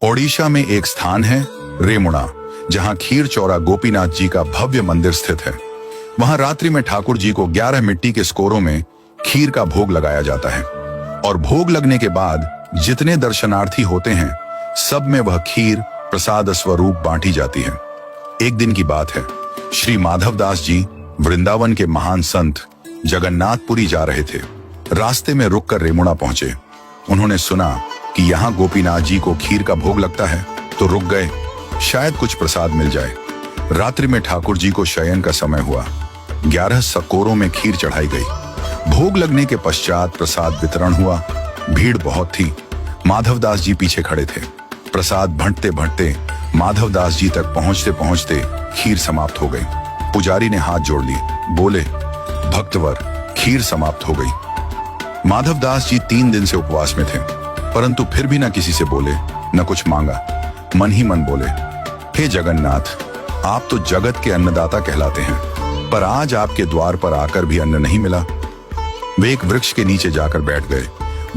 ओडिशा में एक स्थान है रेमुणा, जहां खीर चौरा गोपीनाथ जी का भव्य मंदिर स्थित है। वहां रात्रि में ठाकुर जी को 11 मिट्टी के स्कोरों में खीर का भोग लगाया जाता है और भोग लगने के बाद जितने दर्शनार्थी होते हैं सब में वह खीर प्रसाद स्वरूप बांटी जाती है। एक दिन की बात है, श्री माधवदास जी वृंदावन के महान संत जगन्नाथपुरी जा रहे थे। रास्ते में रुककर रेमुणा पहुंचे। उन्होंने सुना कि यहाँ गोपीनाथ जी को खीर का भोग लगता है, तो रुक गए, शायद कुछ प्रसाद मिल जाए। रात्रि में ठाकुर जी को शयन का समय हुआ। 11 सकोरों में खीर चढ़ाई गई। भोग लगने के पश्चात प्रसाद वितरण हुआ। भीड़ बहुत थी। माधवदास जी पीछे खड़े थे। प्रसाद भंटते भंटते माधवदास जी तक पहुंचते पहुंचते खीर समाप्त हो गई। पुजारी ने हाथ जोड़ लिए, बोले, भक्तवर, खीर समाप्त हो गई। माधवदास जी 3 दिन से उपवास में थे, परंतु फिर भी न किसी से बोले, न कुछ मांगा। मन ही मन बोले, हे जगन्नाथ, आप तो जगत के अन्नदाता कहलाते हैं, पर आज आपके द्वार पर आकर भी अन्न नहीं मिला। वे एक वृक्ष के नीचे जाकर बैठ गए,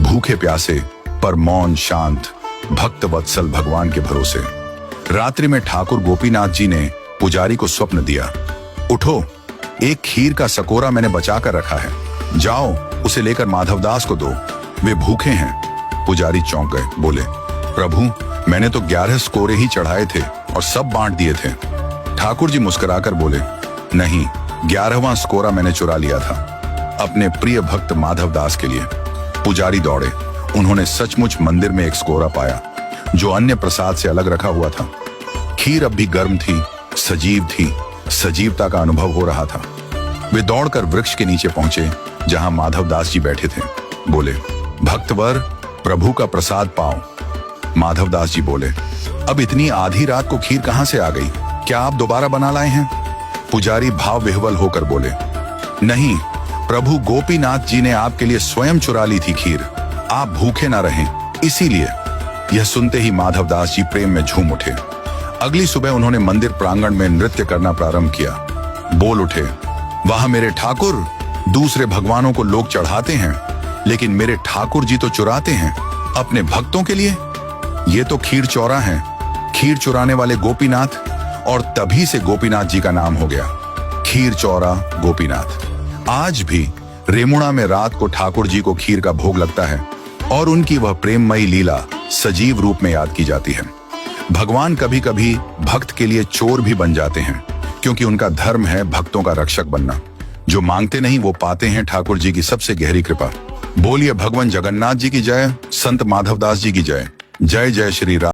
भूखे प्यासे पर मौन शांत भक्त वत्सल भगवान के भरोसे। रात्रि में ठाकुर गोपीनाथ जी ने पुजारी को स्वप्न दिया, उठो, एक खीर का सकोरा मैंने बचा कर रखा है, जाओ उसे लेकर माधवदास को दो, वे भूखे हैं। पुजारी चौंक गए, बोले, प्रभु, मैंने तो 11 स्कोरे ही चढ़ाए थे और सब बांट दिए थे। ठाकुर जी मुस्कुराकर बोले, नहीं, 11वां स्कोरा मैंने चुरा लिया था, अपने प्रिय भक्त माधवदास के लिए। पुजारी दौड़े। उन्होंने सचमुच मंदिर में एक स्कोरा पाया, जो अन्य प्रसाद से अलग रखा हुआ था। खीर अब भी गर्म थी, सजीव थी, सजीवता का अनुभव हो रहा था। वे दौड़कर वृक्ष के नीचे पहुंचे, जहां माधवदास जी बैठे थे। बोले, भक्तवर, प्रभु का प्रसाद पाओ। माधवदास जी बोले, अब इतनी आधी रात को खीर कहां से आ गई? क्या आप दोबारा बना लाए हैं? पुजारी भाव विह्वल होकर बोले, नहीं, प्रभु गोपीनाथ जी ने आपके लिए स्वयं चुरा ली थी खीर, आप भूखे ना रहें, इसीलिए। यह सुनते ही माधवदास जी प्रेम में झूम उठे। अगली सुबह उन्होंने मंदिर प्रांगण में नृत्य करना प्रारंभ किया। बोल उठे, वाह मेरे ठाकुर, दूसरे भगवानों को लोग चढ़ाते हैं, लेकिन मेरे ठाकुर जी तो चुराते हैं अपने भक्तों के लिए। ये तो खीर चौरा है, खीर चुराने वाले गोपीनाथ, और तभी से गोपीनाथ जी का नाम हो गया, खीर चौरा गोपीनाथ। आज भी रेमुणा में रात को ठाकुर जी को खीर का भोग लगता है और उनकी वह प्रेममयी लीला सजीव रूप में याद की जाती है। भगवान कभी कभी भक्त के लिए चोर भी बन जाते हैं, क्योंकि उनका धर्म है भक्तों का रक्षक बनना। जो मांगते नहीं वो पाते हैं ठाकुर जी की सबसे गहरी कृपा। बोलिए भगवान जगन्नाथ जी की जय, संत माधवदास जी की जय। जय जय श्री राम।